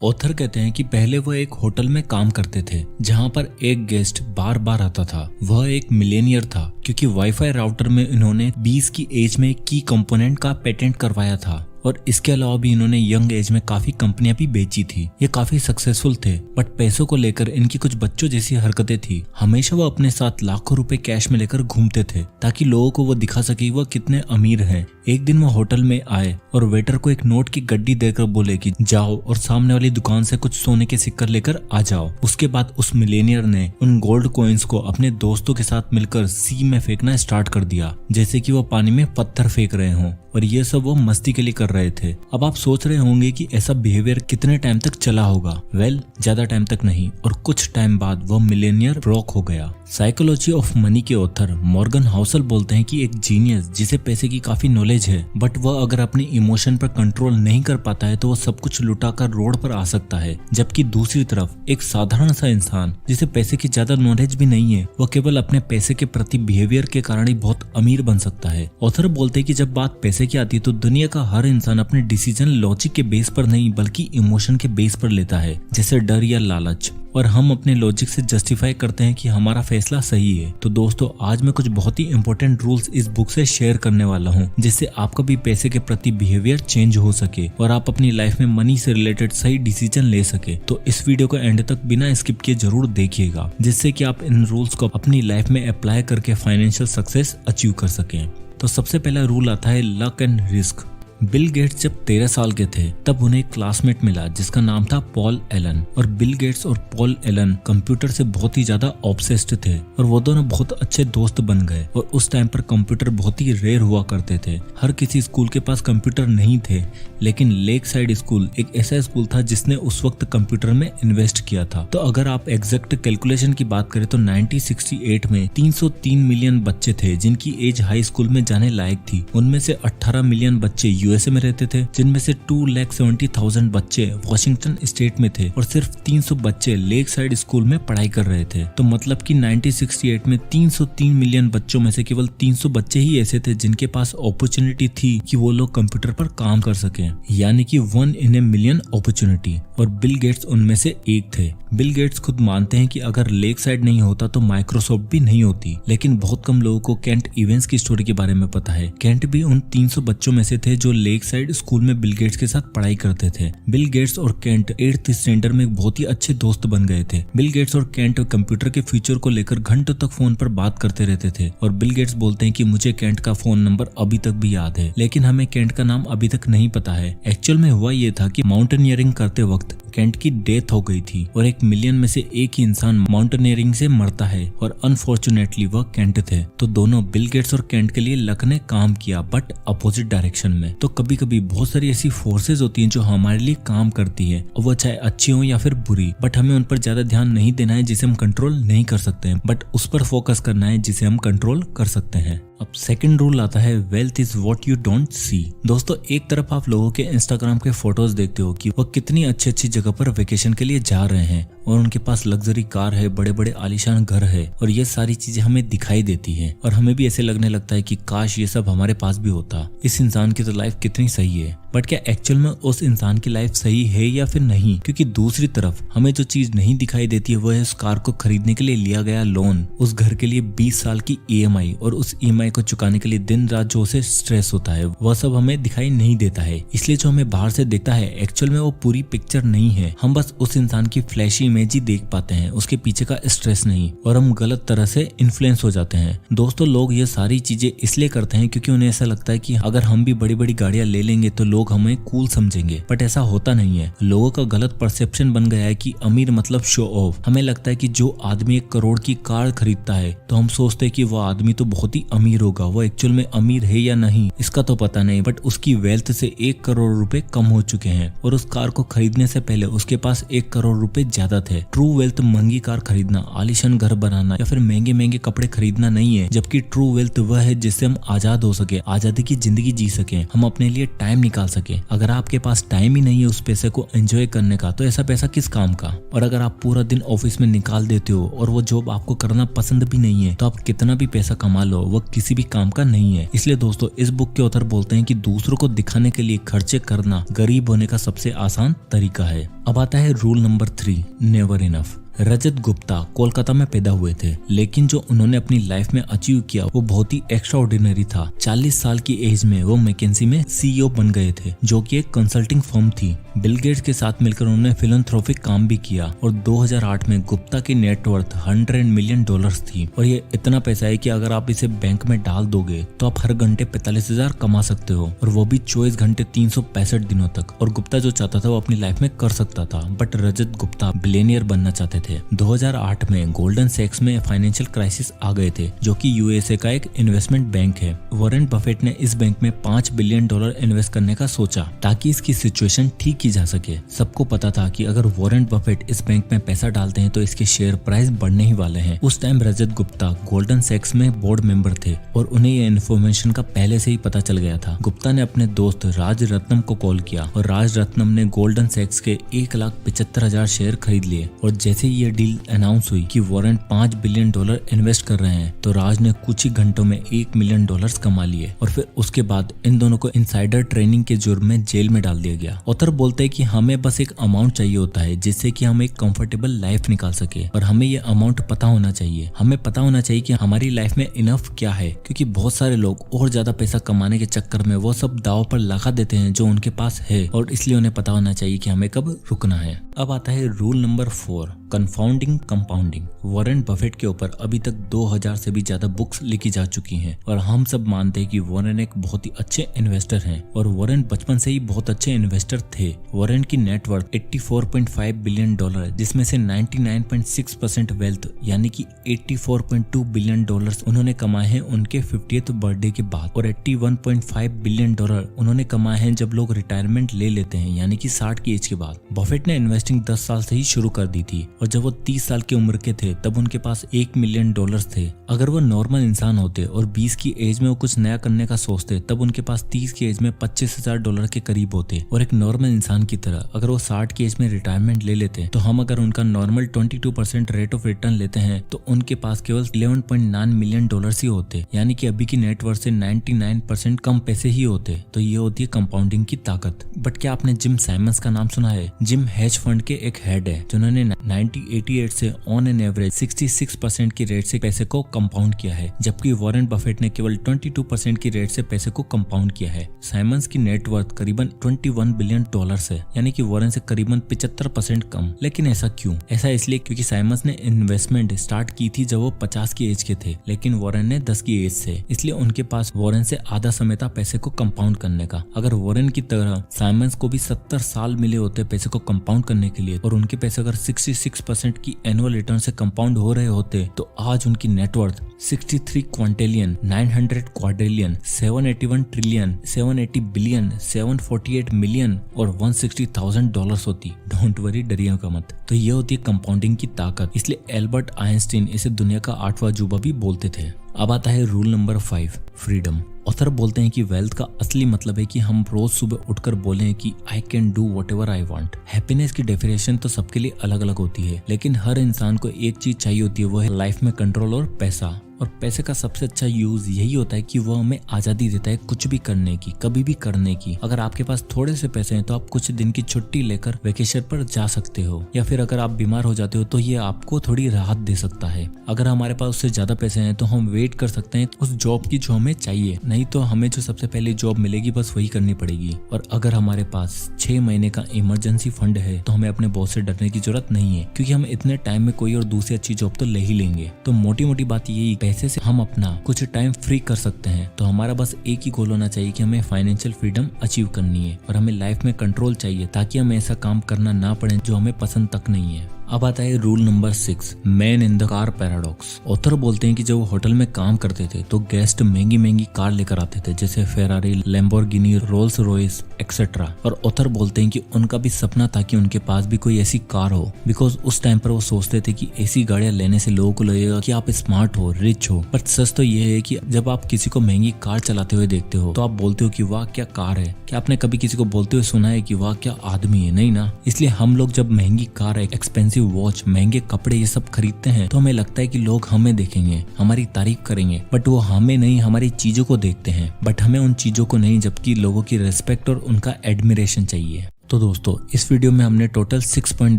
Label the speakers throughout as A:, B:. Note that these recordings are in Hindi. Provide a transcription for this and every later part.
A: ऑथर कहते हैं कि पहले वह एक होटल में काम करते थे जहां पर एक गेस्ट बार बार आता था। वह एक मिलेनियर था क्योंकि वाईफाई राउटर में इन्होंने 20 की एज में की कंपोनेंट का पेटेंट करवाया था और इसके अलावा भी इन्होंने यंग एज में काफी कंपनियां भी बेची थी। ये काफी सक्सेसफुल थे बट पैसों को लेकर इनकी कुछ बच्चों जैसी हरकतें थी। हमेशा वो अपने साथ लाखों रुपए कैश में लेकर घूमते थे ताकि लोगों को वो दिखा सके वह कितने अमीर हैं। एक दिन वो होटल में आए और वेटर को एक नोट की गड्डी देकर बोले कि जाओ और सामने वाली दुकान से कुछ सोने के सिक्के लेकर आ जाओ। उसके बाद उस मिलेनियर ने उन गोल्ड कॉइन्स को अपने दोस्तों के साथ मिलकर सी में फेंकना स्टार्ट कर दिया जैसे कि वो पानी में पत्थर फेंक रहे हों और ये सब वो मस्ती के लिए कर रहे थे। अब आप सोच रहे होंगे कि ऐसा बिहेवियर कितने टाइम तक चला होगा। ज्यादा टाइम तक नहीं और कुछ टाइम बाद वह मिलेनियर ब्रोक हो गया। साइकोलॉजी ऑफ मनी के ऑथर मॉर्गन हाउसल बोलते हैं कि एक जीनियस जिसे पैसे की काफी नॉलेज है बट वह अगर अपने इमोशन पर कंट्रोल नहीं कर पाता है तो वह सब कुछ लुटाकर रोड पर आ सकता है। जबकि दूसरी तरफ एक साधारण सा इंसान जिसे पैसे की ज्यादा नॉलेज भी नहीं है वह केवल अपने पैसे के प्रति बिहेवियर के कारण ही बहुत अमीर बन सकता है। ऑथर बोलते हैं कि जब बात पैसे की आती है तो दुनिया का हर इंसान अपने डिसीजन लॉजिक के बेस पर नहीं बल्कि इमोशन के बेस पर लेता है, जैसे डर या लालच, और हम अपने लॉजिक से जस्टिफाई करते हैं कि हमारा फैसला सही है। तो दोस्तों आज मैं कुछ बहुत ही इंपॉर्टेंट रूल्स इस बुक से शेयर करने वाला हूँ जिससे आपका भी पैसे के प्रति बिहेवियर चेंज हो सके और आप अपनी लाइफ में मनी से रिलेटेड सही डिसीजन ले सके। तो इस वीडियो को एंड तक बिना स्किप किए जरूर देखिएगा जिससे कि आप इन रूल्स को अपनी लाइफ में अप्लाई करके फाइनेंशियल सक्सेस अचीव कर सकें। तो सबसे पहला रूल आता है luck and risk. Bill Gates जब 13 साल के थे तब उन्हें एक क्लासमेट मिला जिसका नाम था पॉल एलन और बिल गेट्स और पॉल एलन कंप्यूटर से बहुत ही ज्यादा ऑब्सेस्ड थे और वो दोनों बहुत अच्छे दोस्त बन गए। और उस टाइम पर कंप्यूटर बहुत ही रेयर हुआ करते थे। हर किसी स्कूल के पास कंप्यूटर नहीं थे लेकिन लेक साइड स्कूल एक ऐसा स्कूल था जिसने उस वक्त कंप्यूटर में इन्वेस्ट किया था। तो अगर आप एग्जैक्ट कैलकुलेशन की बात करें तो 1968 में 303 मिलियन बच्चे थे जिनकी एज हाई स्कूल में जाने लायक थी। उनमें से 18 मिलियन बच्चे यूएसए में रहते थे जिनमें से 2,70,000 बच्चे वॉशिंगटन स्टेट में थे और सिर्फ 300 बच्चे लेक साइड स्कूल में पढ़ाई कर रहे थे। तो मतलब कि 1968 में 303 मिलियन बच्चों में से केवल 300 बच्चे ही ऐसे थे जिनके पास अपॉर्चुनिटी थी कि वो लोग कंप्यूटर पर काम कर सकें, यानी कि 1 in a million अपॉर्चुनिटी। और बिल गेट्स उनमें से एक थे। बिल गेट्स खुद मानते हैं कि अगर लेक साइड नहीं होता तो माइक्रोसॉफ्ट भी नहीं होती। लेकिन बहुत कम लोगों को केंट इवेंस की स्टोरी के बारे में पता है। केंट भी उन 300 बच्चों में से थे जो लेक साइड स्कूल में बिल गेट्स के साथ पढ़ाई करते थे। बिल गेट्स और केंट 8th स्टैंडर्ड में बहुत ही अच्छे दोस्त बन गए थे। बिल गेट्स और केंट कंप्यूटर के फ्यूचर को लेकर घंटों तक फोन पर बात करते रहते थे और बिल गेट्स बोलते हैं कि मुझे केंट का फोन नंबर अभी तक भी याद है लेकिन हमें केंट का नाम अभी तक नहीं पता है। एक्चुअल में हुआ ये था कि माउंटेनियरिंग करते वक्त केंट की डेथ हो गई थी और 1 मिलियन में से एक ही इंसान माउंटेनियरिंग से मरता है और अनफॉर्चुनेटली वह केंट थे। तो दोनों बिल गेट्स और केंट के लिए लक ने काम किया बट अपोजिट डायरेक्शन में। तो कभी कभी बहुत सारी ऐसी फोर्सेज होती हैं जो हमारे लिए काम करती है और वो चाहे अच्छी हो या फिर बुरी, बट हमें उन पर ज्यादा ध्यान नहीं देना है जिसे हम कंट्रोल नहीं कर सकते हैं, बट उस पर फोकस करना है जिसे हम कंट्रोल कर सकते हैं। अब सेकंड रूल आता है wealth is what you don't see. दोस्तों एक तरफ आप लोगों के इंस्टाग्राम के फोटोज देखते हो कि वो कितनी अच्छी अच्छी जगह पर वेकेशन के लिए जा रहे हैं और उनके पास लग्जरी कार है, बड़े बड़े आलीशान घर है और ये सारी चीजें हमें दिखाई देती है और हमें भी ऐसे लगने लगता है कि काश ये सब हमारे पास भी होता। इस इंसान की तो लाइफ कितनी सही है, बट क्या एक्चुअल में उस इंसान की लाइफ सही है या फिर नहीं? क्योंकि दूसरी तरफ हमें जो चीज नहीं दिखाई देती है वह है उस कार को खरीदने के लिए लिया गया लोन, उस घर के लिए 20 साल की EMI और उस EMI को चुकाने के लिए दिन रात जो उसे स्ट्रेस होता है वह सब हमें दिखाई नहीं देता है। इसलिए जो हमें बाहर से दिखता है एक्चुअल में वो पूरी पिक्चर नहीं है। हम बस उस इंसान की फ्लैशी इमेज ही देख पाते हैं, उसके पीछे का स्ट्रेस नहीं, और हम गलत तरह से इन्फ्लुएंस हो जाते हैं। दोस्तों लोग ये सारी चीजें इसलिए करते हैं क्योंकि उन्हें ऐसा लगता है कि अगर हम भी बड़ी बड़ी गाड़ियां ले लेंगे तो लोग हमें कूल समझेंगे, बट ऐसा होता नहीं है। लोगों का गलत परसेप्शन बन गया है कि अमीर मतलब शो ऑफ। हमें लगता है कि जो आदमी 1 करोड़ की कार खरीदता है तो हम सोचते हैं कि वो आदमी तो बहुत ही अमीर होगा। वो एक्चुअल में अमीर है या नहीं इसका तो पता नहीं, बट उसकी वेल्थ से 1 करोड़ रुपए कम हो चुके हैं और उस कार को खरीदने से पहले उसके पास 1 करोड़ रुपए ज्यादा थे। ट्रू वेल्थ महंगी कार खरीदना, आलीशान घर बनाना या फिर महंगे महंगे कपड़े खरीदना नहीं है, जबकि ट्रू वेल्थ वह है जिससे हम आजाद हो सके, आजादी की जिंदगी जी सके, हम अपने लिए टाइम निकाल सके। अगर आपके पास टाइम ही नहीं है उस पैसे को एंजॉय करने का तो ऐसा पैसा किस काम का। और अगर आप पूरा दिन ऑफिस में निकाल देते हो और वो जॉब आपको करना पसंद भी नहीं है तो आप कितना भी पैसा कमा लो वो किसी भी काम का नहीं है। इसलिए दोस्तों इस बुक के ऑथर बोलते हैं कि दूसरों को दिखाने के लिए खर्चे करना गरीब होने का सबसे आसान तरीका है। अब आता है रूल नंबर 3, नेवर इनफ। रजत गुप्ता कोलकाता में पैदा हुए थे, लेकिन जो उन्होंने अपनी लाइफ में अचीव किया वो बहुत ही एक्स्ट्राऑर्डिनरी था। 40 साल की एज में वो मैकेंजी में CEO बन गए थे, जो कि एक कंसल्टिंग फर्म थी। बिल गेट्स के साथ मिलकर उन्होंने फिलैंथ्रोपिक काम भी किया और 2008 में गुप्ता की नेटवर्थ $100 मिलियन थी। और ये इतना पैसा है कि अगर आप इसे बैंक में डाल दोगे तो आप हर घंटे 45,000 कमा सकते हो, और वो भी 24 घंटे 365 दिनों तक। और गुप्ता जो चाहता था वो अपनी लाइफ में कर सकता था, बट रजत गुप्ता बिलियनियर बनना चाहते थे। 2008 में गोल्डन सैक्स में फाइनेंशियल क्राइसिस आ गए थे, जो कि USA का एक इन्वेस्टमेंट बैंक है। वॉरेन बफेट ने इस बैंक में $5 बिलियन इन्वेस्ट करने का सोचा ताकि इसकी सिचुएशन ठीक की जा सके। सबको पता था कि अगर वॉरेन बफेट इस बैंक में पैसा डालते हैं तो इसके शेयर प्राइस बढ़ने ही वाले हैं। उस टाइम रजत गुप्ता गोल्डन सैक्स में बोर्ड मेंबर थे और उन्हें ये इन्फॉर्मेशन का पहले से ही पता चल गया था। गुप्ता ने अपने दोस्त राज रत्नम को कॉल किया और राज रत्नम ने गोल्डन सैक्स के 1,75,000 शेयर खरीद लिए। और जैसे ही ये डील अनाउंस हुई कि वॉरेन $5 बिलियन इन्वेस्ट कर रहे हैं तो राज ने कुछ ही घंटों में $1 मिलियन कमा लिए। और फिर उसके बाद इन दोनों को इनसाइडर ट्रेनिंग के जुर्म में जेल में डाल दिया गया। ऑथर बोलते हैं कि हमें बस एक अमाउंट चाहिए होता है जिससे कि हम एक कंफर्टेबल लाइफ निकाल सके, और हमें ये अमाउंट पता होना चाहिए। हमें पता होना चाहिए कि हमारी लाइफ में इनफ क्या है, क्योंकि बहुत सारे लोग और ज्यादा पैसा कमाने के चक्कर में वो सब दाव पर लगा देते हैं जो उनके पास है, और इसलिए उन्हें पता होना चाहिए कि हमें कब रुकना है। अब आता है rule number 4, confounding compounding. Warren Buffett के ऊपर अभी तक 2000 से भी ज्यादा बुक्स लिखी जा चुकी हैं, और हम सब मानते हैं कि वॉरेन एक बहुत ही अच्छे इन्वेस्टर हैं, और वॉरेन बचपन से ही बहुत अच्छे इन्वेस्टर थे। वॉरेन की नेटवर्थ $84.5 बिलियन है, जिसमें से 99.6% वेल्थ यानी कि $84.2 बिलियन उन्होंने कमाए हैं उनके 50th बर्थडे के बाद, और $81.5 बिलियन उन्होंने कमाए हैं जब लोग रिटायरमेंट ले लेते हैं यानी कि 60 की एज के बाद। बफेट ने इन्वेस्टिंग 10 साल से ही शुरू कर दी थी, और जब वो 30 साल की उम्र के थे तब उनके पास $1 मिलियन थे। अगर वो नॉर्मल इंसान होते और 20 की एज में वो कुछ नया करने का सोचते तब उनके पास 30 की एज में $25,000 के करीब होते। और एक नॉर्मल इंसान की तरह अगर वो 60 की एज में रिटायरमेंट ले लेते तो हम अगर उनका नॉर्मल 22% रेट ऑफ रिटर्न लेते हैं तो उनके पास केवल $11.9 मिलियन ही होते, यानी कि अभी की नेटवर्थ से 99% कम पैसे ही होते। तो ये होती है कंपाउंडिंग की ताकत। बट क्या आपने जिम साइमंस का नाम सुना है? जिम हेज फंड के एक हेड है जिन्होंने 1988 से ऑन एन एवरेज 66% की रेट से पैसे को कंपाउंड किया है, जबकि वॉरेन बफेट ने केवल 22% की रेट से पैसे को कंपाउंड किया है। साइमंस की नेटवर्थ करीबन $21 बिलियन है, यानी कि वॉरेन से करीबन 75% कम। लेकिन ऐसा क्यों? ऐसा इसलिए क्योंकि साइमंस ने इन्वेस्टमेंट स्टार्ट की थी जब वो 50 की एज के थे, लेकिन वॉरेन ने 10 की एज से, इसलिए उनके पास वॉरेन से आधा समय था पैसे को कंपाउंड करने का। अगर वॉरेन की तरह साइमंस को भी 70 साल मिले होते पैसे को कंपाउंड करने के लिए, और उनके पैसे अगर 66% की एनुअल रिटर्न से कंपाउंड हो रहे होते तो आज उनकी net worth 63 क्वांटिलियन, 900 quadrillion, 781 trillion, 780 billion, 748 million और $160,000 होती। डोंट वरी, डरिएगा मत। तो ये होती है कंपाउंडिंग की ताकत, इसलिए एल्बर्ट आइंस्टीन इसे दुनिया का 8वां अजूबा भी बोलते थे। अब आता है रूल नंबर 5, फ्रीडम। ऑथर बोलते हैं कि वेल्थ का असली मतलब है कि हम रोज सुबह उठकर बोलें कि I can do whatever I want. Happiness की डेफिनेशन तो सबके लिए अलग अलग होती है, लेकिन हर इंसान को एक चीज चाहिए होती है, वो है लाइफ में कंट्रोल और पैसा। और पैसे का सबसे अच्छा यूज यही होता है कि वो हमें आजादी देता है कुछ भी करने की, कभी भी करने की। अगर आपके पास थोड़े से पैसे हैं तो आप कुछ दिन की छुट्टी लेकर वेकेशन पर जा सकते हो, या फिर अगर आप बीमार हो जाते हो तो ये आपको थोड़ी राहत दे सकता है। अगर हमारे पास उससे ज्यादा पैसे हैं तो हम वेट कर सकते हैं उस जॉब की जो हमें चाहिए, नहीं तो हमें जो सबसे पहले जॉब मिलेगी बस वही करनी पड़ेगी। और अगर हमारे पास 6 महीने का इमरजेंसी फंड है तो हमें अपने बॉस से डरने की जरूरत नहीं है, क्योंकि हम इतने टाइम में कोई और दूसरी अच्छी जॉब तो ले ही लेंगे। तो मोटी मोटी बात यही, पैसे से हम अपना कुछ टाइम फ्री कर सकते हैं। तो हमारा बस एक ही गोल होना चाहिए कि हमें फाइनेंशियल फ्रीडम अचीव करनी है, और हमें लाइफ में कंट्रोल चाहिए ताकि हमें ऐसा काम करना ना पड़े जो हमें पसंद तक नहीं है। अब आता है rule number 6, man in the car paradox. Author बोलते हैं कि जब वो होटल में काम करते थे तो गेस्ट महंगी महंगी कार लेकर आते थे, जैसे Ferrari, Lamborghini, Rolls Royce etcetera. और ऑथर बोलते हैं कि उनका भी सपना था कि उनके पास भी कोई ऐसी कार हो, बिकॉज उस टाइम पर वो सोचते थे कि ऐसी गाड़ियां लेने से लोगों को लगेगा कि आप स्मार्ट हो, रिच हो। पर सच तो ये है कि जब आप किसी को महंगी कार चलाते हुए देखते हो तो आप बोलते हो कि वाह क्या कार है, क्या आपने कभी किसी को बोलते हुए सुना है कि वाह क्या आदमी है? नहीं ना। इसलिए हम लोग जब महंगी कार, एक्सपेंसिव वॉच, महंगे कपड़े ये सब खरीदते हैं तो हमें लगता है कि लोग हमें देखेंगे, हमारी तारीफ करेंगे, बट वो हमें नहीं, हमारी चीजों को देखते हैं। बट हमें उन चीजों को नहीं, जबकि लोगों की रिस्पेक्ट और उनका एडमिरेशन चाहिए। तो दोस्तों इस वीडियो में हमने टोटल 6 पॉइंट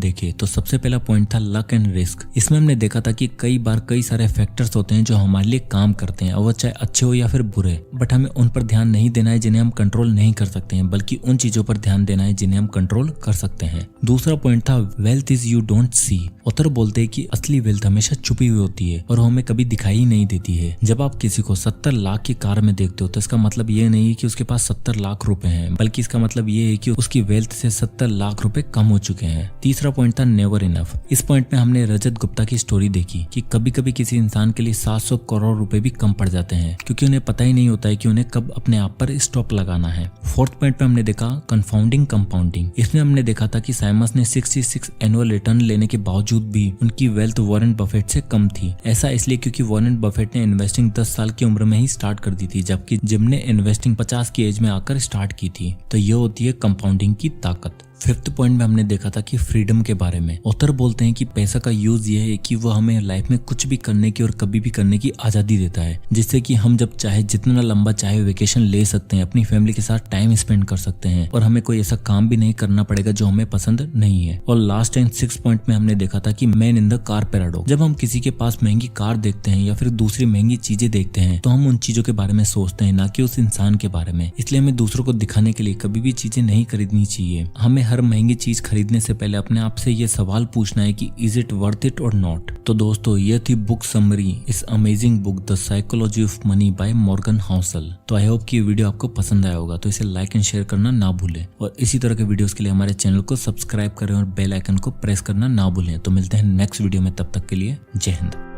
A: देखे। तो सबसे पहला पॉइंट था लक एंड रिस्क। इसमें हमने देखा था कि कई बार कई सारे फैक्टर्स होते हैं जो हमारे लिए काम करते हैं, और वो चाहे अच्छे हो या फिर बुरे, बट हमें उन पर ध्यान नहीं देना है जिन्हें हम कंट्रोल नहीं कर सकते हैं, बल्कि उन चीजों पर ध्यान देना है जिन्हें हम कंट्रोल कर सकते हैं। दूसरा पॉइंट था wealth is you don't see. Author बोलते हैं कि असली वेल्थ हमेशा छुपी हुई होती है और वो हमें कभी दिखाई नहीं देती है। जब आप किसी को 70 लाख की कार में देखते हो तो इसका मतलब ये नहीं है कि उसके पास 70 लाख रुपए हैं, बल्कि इसका मतलब ये है कि उसकी वेल्थ से 70 लाख रुपए कम हो चुके हैं। तीसरा पॉइंट था नेवर इनफ। इस पॉइंट में हमने रजत गुप्ता की स्टोरी देखी कि कभी कभी किसी इंसान के लिए 700 करोड़ रुपए भी कम पड़ जाते हैं, क्योंकि उन्हें पता ही नहीं होता है कि उन्हें कब अपने आप पर स्टॉप लगाना है। फोर्थ पॉइंट में हमने देखा कंफाउंडिंग कंपाउंडिंग। इसमें हमने देखा था कि साइमस ने 66 एनुअल रिटर्न लेने के बावजूद भी उनकी वेल्थ वॉरेन बफेट से कम थी। ऐसा इसलिए क्योंकि वॉरेन बफेट ने इन्वेस्टिंग 10 साल की उम्र में ही स्टार्ट कर दी थी, जबकि जिम ने इन्वेस्टिंग 50 की एज में आकर स्टार्ट की थी। तो ये होती है कंपाउंडिंग की ताकत। फिफ्थ पॉइंट में हमने देखा था कि फ्रीडम के बारे में। ऑथर बोलते हैं कि पैसा का यूज ये है कि वो हमें लाइफ में कुछ भी करने की और कभी भी करने की आजादी देता है, जिससे कि हम जब चाहे जितना लंबा चाहे वेकेशन ले सकते हैं, अपनी फैमिली के साथ टाइम स्पेंड कर सकते हैं, और हमें कोई ऐसा काम भी नहीं करना पड़ेगा जो हमें पसंद नहीं है। और लास्ट एंड 6 पॉइंट में हमने देखा था कि man in the car paradox. जब हम किसी के पास महंगी कार देखते हैं या फिर दूसरी महंगी चीजें देखते हैं तो हम उन चीजों के बारे में सोचते हैं, ना कि उस इंसान के बारे में। इसलिए हमें दूसरों को दिखाने के लिए कभी भी चीजें नहीं खरीदनी चाहिए। हमें हर महंगी चीज खरीदने से पहले अपने आप से ये सवाल पूछना है कि इज इट वर्थ इट और नॉट। तो दोस्तों ये थी बुक समरी इस amazing book the psychology of money by Morgan Housel. तो आई होप कि ये वीडियो आपको पसंद आया होगा, तो इसे लाइक एंड शेयर करना ना भूलें, और इसी तरह के वीडियोस के लिए हमारे चैनल को सब्सक्राइब करें और बेल आइकन को प्रेस करना ना भूलें। तो मिलते हैं नेक्स्ट वीडियो में, तब तक के लिए जय हिंद।